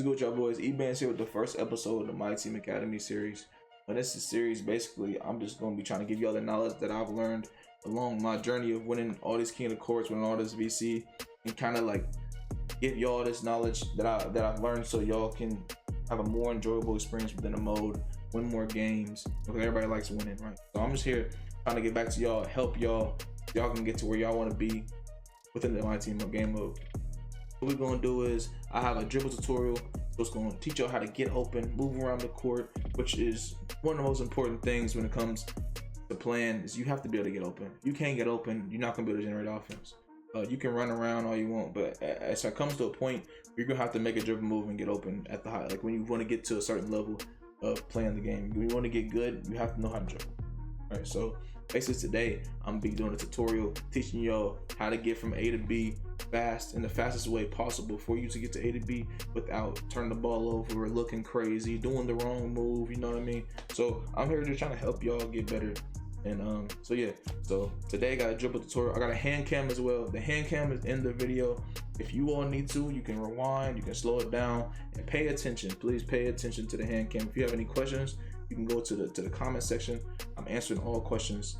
What's good with y'all boys? Ebandz here with the first episode of the Myteam Academy series. And this is series, basically, I'm just going to be trying to give y'all the knowledge that I've learned along my journey of winning all these King of the Courts, winning all this VC, and kind of like give y'all this knowledge that I've learned so y'all can have a more enjoyable experience within the mode, win more games, because everybody likes winning, right? So I'm just here trying to get back to y'all, help y'all, so y'all can get to where y'all want to be within the Myteam game mode. What we're going to do is I have a dribble tutorial, so it's going to teach y'all how to get open, move around the court, which is one of the most important things when it comes to playing. Is you have to be able to get open. If you can't get open, you're not going to be able to generate offense. You can run around all you want, but as it comes to a point, you're going to have to make a dribble move and get open at the high. Like when you want to get to a certain level of playing the game, when you want to get good, you have to know how to dribble. All right, so basically today, I'm going to be doing a tutorial teaching y'all how to get from A to B fast in the fastest way possible for you to get to A to B without turning the ball over or looking crazy, doing the wrong move, you know what I mean? So I'm here just trying to help y'all get better. And so yeah, so today I got a dribble tutorial. I got a hand cam as well. The hand cam is in the video. If you all need to, you can rewind, you can slow it down, and pay attention. Please pay attention to the hand cam. If you have any questions, you can go to the comment section. I'm answering all questions.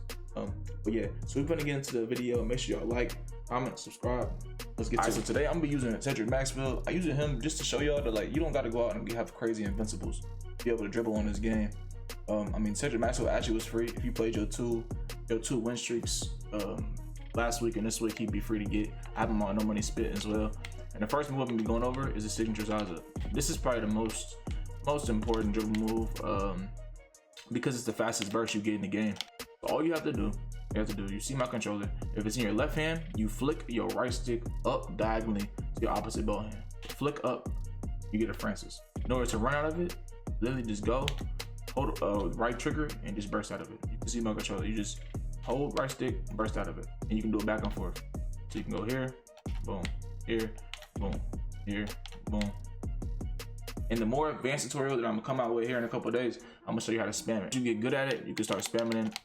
But yeah, so we're gonna get into the video. Make sure y'all like, comment, subscribe. Let's get to it. So today I'm gonna be using Cedric Maxwell. I using him just to show y'all that like you don't gotta go out and have crazy invincibles to be able to dribble on this game. I mean, Cedric Maxwell actually was free. If you played your two win streaks last week and this week, he'd be free to get. I have him on no money spit as well. And the first move I'm gonna be going over is the signature Sizeup. This is probably the most important dribble move because it's the fastest burst you get in the game. So all you have to do, you see my controller. If it's in your left hand, you flick your right stick up diagonally to your opposite ball hand. Flick up, you get a Francis. In order to run out of it, literally just go, hold right trigger, and just burst out of it. You can see my controller. You just hold right stick, burst out of it. And you can do it back and forth. So you can go here, boom, here, boom, here, boom. In the more advanced tutorial that I'm gonna come out with here in a couple of days, I'm gonna show you how to spam it. You get good at it, you can start spamming it,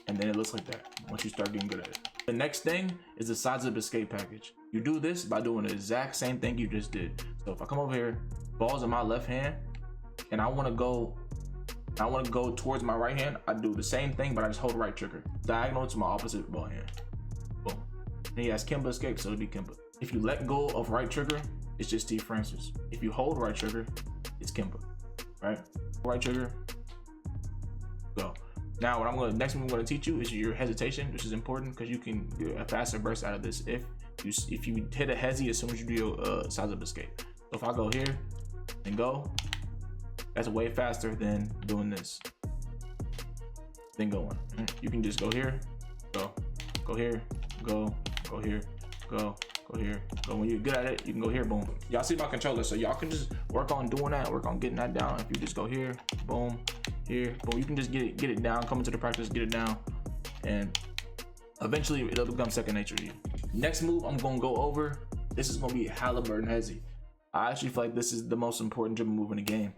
and then it looks like that once you start getting good at it. The next thing is the Sizeup escape package. You do this by doing the exact same thing you just did. So if I come over here, ball's in my left hand, and I wanna go towards my right hand, I do the same thing, but I just hold right trigger, diagonal to my opposite ball hand. Boom. And he has Kimba escape, so it'll be Kimba. If you let go of right trigger, it's just Steve Francis. If you hold right trigger, it's Kimba, right? Right trigger, go. Now, next one I'm gonna teach you is your hesitation, which is important because you can get a faster burst out of this if you hit a hezi as soon as you do your Sizeup escape. So if I go here and go, that's way faster than doing this. Then going. You can just go here, go here, go here, go here, go. When you're good at it, you can go here, boom. Y'all see my controller, so y'all can just work on doing that, work on getting that down. If you just go here, boom, here, boom, you can just get it down, come into the practice, get it down, and eventually it'll become second nature to you. Next move I'm gonna go over, this is gonna be Haliburton hezi. I actually feel like this is the most important dribble move in the game.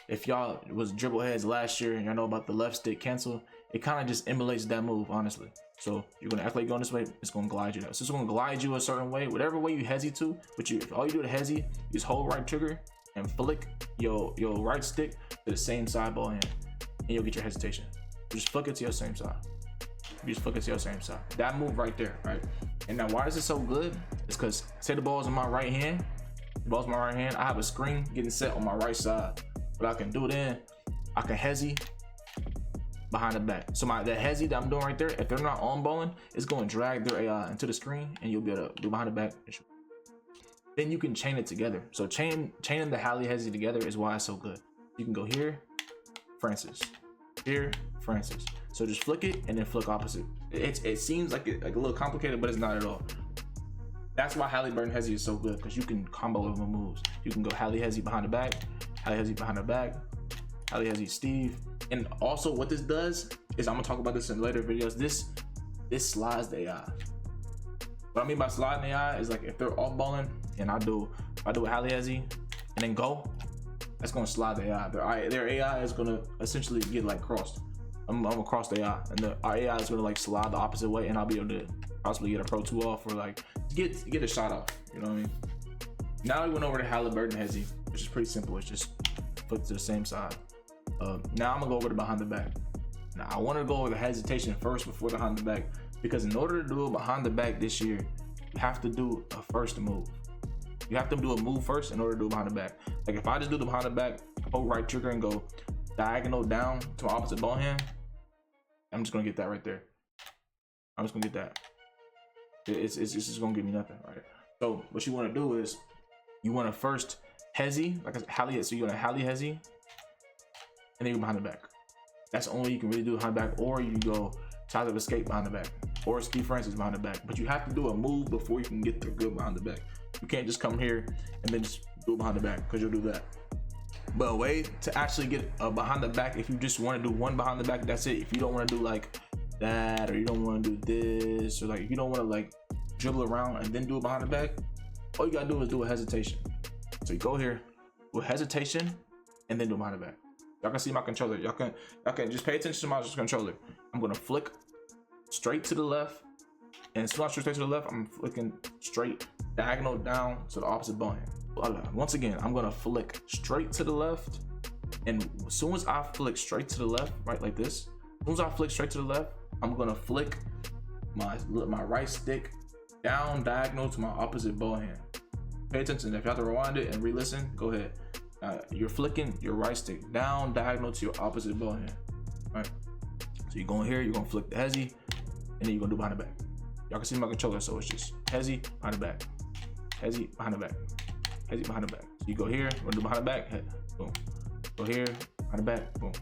If y'all was dribble heads last year and y'all know about the left stick cancel, it kind of just emulates that move, honestly. So you're gonna act like you're going this way, it's gonna glide you. So it's gonna glide you a certain way, whatever way you hezi to. But if all you do to hezi, you just hold right trigger and flick your right stick to the same side ball hand, and you'll get your hesitation. You just flick it to your same side. You just flick it to your same side. That move right there, right? And now why is it so good? It's because say the ball's in my right hand. The ball's in my right hand. I have a screen getting set on my right side. But I can do then, I can hezi behind the back. So the hezi that I'm doing right there, if they're not on balling, it's going to drag their AI into the screen, and you'll be able to do behind the back. Then you can chain it together. So chaining the Hali hezi together is why it's so good. You can go here, Francis, here, Francis. So just flick it and then flick opposite. It seems like a little complicated, but it's not at all. That's why Haliburton hezi is so good, because you can combo over moves. You can go Hali hezi behind the back, Hali hezi behind the back, Hali hezi Steve. And also what this does is, I'm gonna talk about this in later videos, this slides the AI. What I mean by sliding the AI is like if they're off balling and I do a Hali hezi and then go, that's gonna slide the AI. Their AI is gonna essentially get like crossed. I'm gonna cross the AI, and our AI is gonna like slide the opposite way, and I'll be able to possibly get a Pro 2 off or like get a shot off. You know what I mean? Now we went over to Haliburton hezi. which is pretty simple. It's just flip to the same side. Now I'm gonna go over to behind the back. Now I want to go over the hesitation first before the behind the back, because in order to do it behind the back this year, you have to do a first move. You have to do a move first in order to do behind the back. Like if I just do the behind the back, hold right trigger and go diagonal down to my opposite ball hand, I'm just gonna get that right there. I'm just gonna get that. It's just gonna give me nothing, right? So what you want to do is you want to first hezi, like a Hali, so you want to Hali hezi, and then you behind the back. That's the only way you can really do behind the back, or you go Sizeup escape behind the back, or Steve Francis behind the back. But you have to do a move before you can get the good behind the back. You can't just come here and then just do it behind the back, because you'll do that. But a way to actually get a behind the back, if you just want to do one behind the back, that's it. If you don't want to do like that, or you don't want to do this, or like if you don't want to like dribble around and then do it behind the back, all you gotta do is do a hesitation. So you go here, do a hesitation, and then do it behind the back. Y'all can see my controller. Y'all can just pay attention to my controller. I'm gonna flick straight to the left, and as soon as I straight to the left, I'm flicking straight diagonal down to the opposite ball hand. Once again, I'm gonna flick straight to the left, and as soon as I flick straight to the left, right like this, as soon as I flick straight to the left, I'm gonna flick my right stick down diagonal to my opposite ball hand. Pay attention. If you have to rewind it and re-listen, go ahead. You're flicking your right stick down diagonal to your opposite ball hand. Right. So you're going here, you're gonna flick the hezi, and then you're gonna do behind the back. Y'all can see my controller, so it's just hezi behind the back, hezi behind the back, hezi behind the back. So you go here, we're gonna do behind the back, head, boom. Go here, behind the back, boom.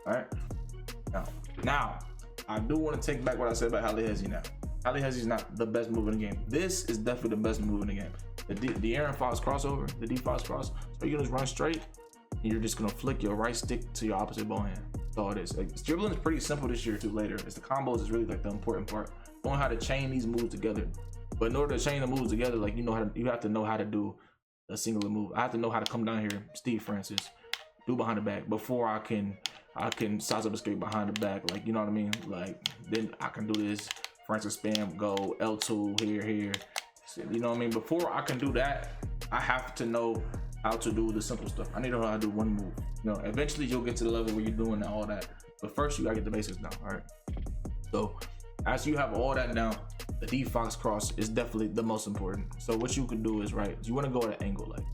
All right. Now, I do want to take back what I said about Hali hezi. Now, Hali hezi is not the best move in the game. This is definitely the best move in the game. The Aaron Fox crossover, the D Fox cross. So you're gonna just run straight, and you're just gonna flick your right stick to your opposite ball hand. That's all it is. Like, dribbling is pretty simple this year too. Later, it's the combos is really like the important part. Knowing how to chain these moves together. But in order to chain the moves together, like you have to know how to do a singular move. I have to know how to come down here, Steve Francis, do behind the back before I can Sizeup escape behind the back. Like you know what I mean? Like then I can do this Francis spam, go L2 here. You know what I mean? Before I can do that, I have to know how to do the simple stuff. I need to know how to do one move. You know, eventually you'll get to the level where you're doing all that. But first you gotta get the basics down, all right? So as you have all that down, the D Fox cross is definitely the most important. So what you can do is, right, you wanna go at an angle. Like,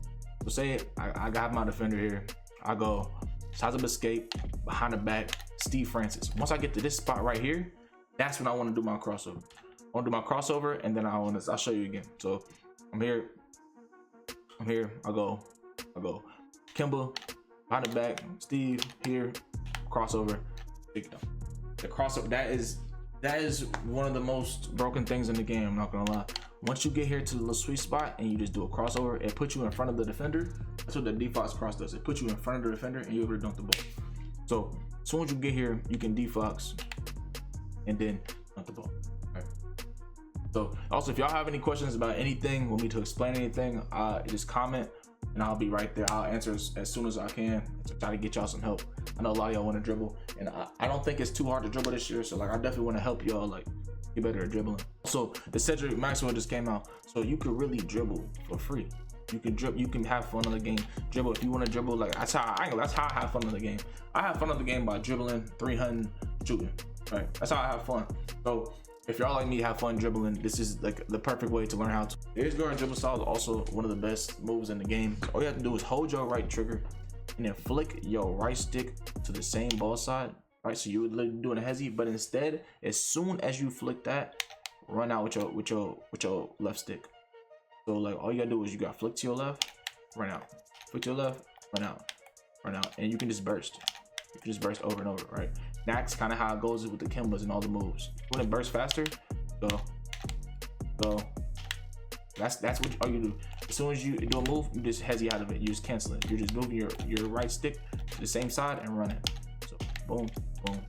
so say I got my defender here. I go Sizeup escape, behind the back, Steve Francis. Once I get to this spot right here, that's when I wanna do my crossover. I want to do my crossover, and then I'll show you again. So I'm here, I go Kimba, behind the back, Steve here, crossover, big down. The crossover, that is one of the most broken things in the game, I'm not gonna lie. Once you get here to the little sweet spot and you just do a crossover, it puts you in front of the defender. That's what the D Fox cross does. It puts you in front of the defender and you're able to dunk the ball. So as soon as you get here, you can D Fox and then dunk the ball. So also, if y'all have any questions about anything, want me to explain anything, just comment and I'll be right there. I'll answer as soon as I can to try to get y'all some help. I know a lot of y'all want to dribble, and I don't think it's too hard to dribble this year. So like, I definitely want to help y'all like get better at dribbling. So the Cedric Maxwell just came out, so you could really dribble for free. You can dribble, you can have fun on the game. Dribble if you want to dribble. Like that's how I have fun on the game. I have fun on the game by dribbling, 300, shooting. Right, that's how I have fun. So if y'all like me have fun dribbling, this is like the perfect way to learn how to. Air guard dribble style is also one of the best moves in the game. All you have to do is hold your right trigger and then flick your right stick to the same ball side. Right, so you would be doing a hezi, but instead, as soon as you flick that, run out with your left stick. So like all you gotta do is you gotta flick to your left, run out, flick to your left, run out, and you can just burst. You can just burst over and over, right? That's kind of how it goes with the Kimbas and all the moves. You want to burst faster? Go. That's what all you do. As soon as you do a move, you just hezi out of it. You just cancel it. You're just moving your right stick to the same side and run it. So boom, boom,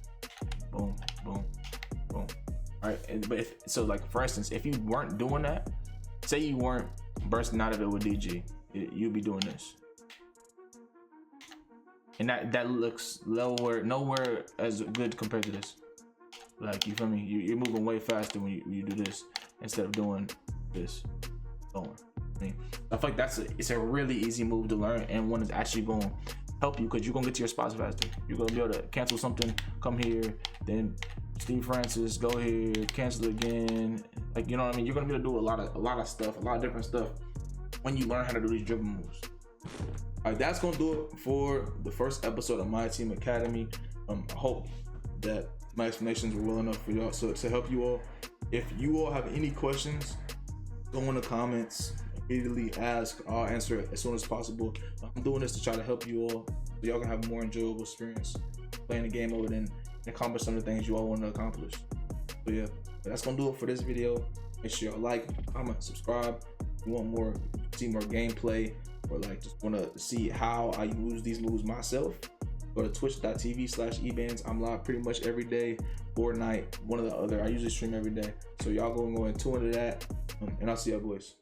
boom, boom, boom. All right. But so like for instance, if you weren't doing that, say you weren't bursting out of it with DG, you'd be doing this. And that looks nowhere as good compared to this. Like, you feel me? You're moving way faster when you do this instead of doing this. Going. I mean, I feel like it's a really easy move to learn, and one is actually going to help you because you're going to get to your spots faster. You're going to be able to cancel something, come here, then Steve Francis, go here, cancel again. Like, you know what I mean? You're going to be able to do a lot of stuff, a lot of different stuff when you learn how to do these dribble moves. All right, that's going to do it for the first episode of Myteam Academy. I hope that my explanations were well enough for y'all to help you all. If you all have any questions, go in the comments, immediately ask. I'll answer it as soon as possible. I'm doing this to try to help you all so y'all can have a more enjoyable experience playing the game mode and accomplish some of the things you all want to accomplish. So yeah, that's gonna do it for this video. Make sure y'all like, comment, subscribe. If you want more, see more gameplay, or like just want to see how I use these moves myself, go to twitch.tv/Ebandz. I'm live pretty much every day or night, one or the other. I usually stream every day, so y'all go and tune into that, and I'll see y'all boys.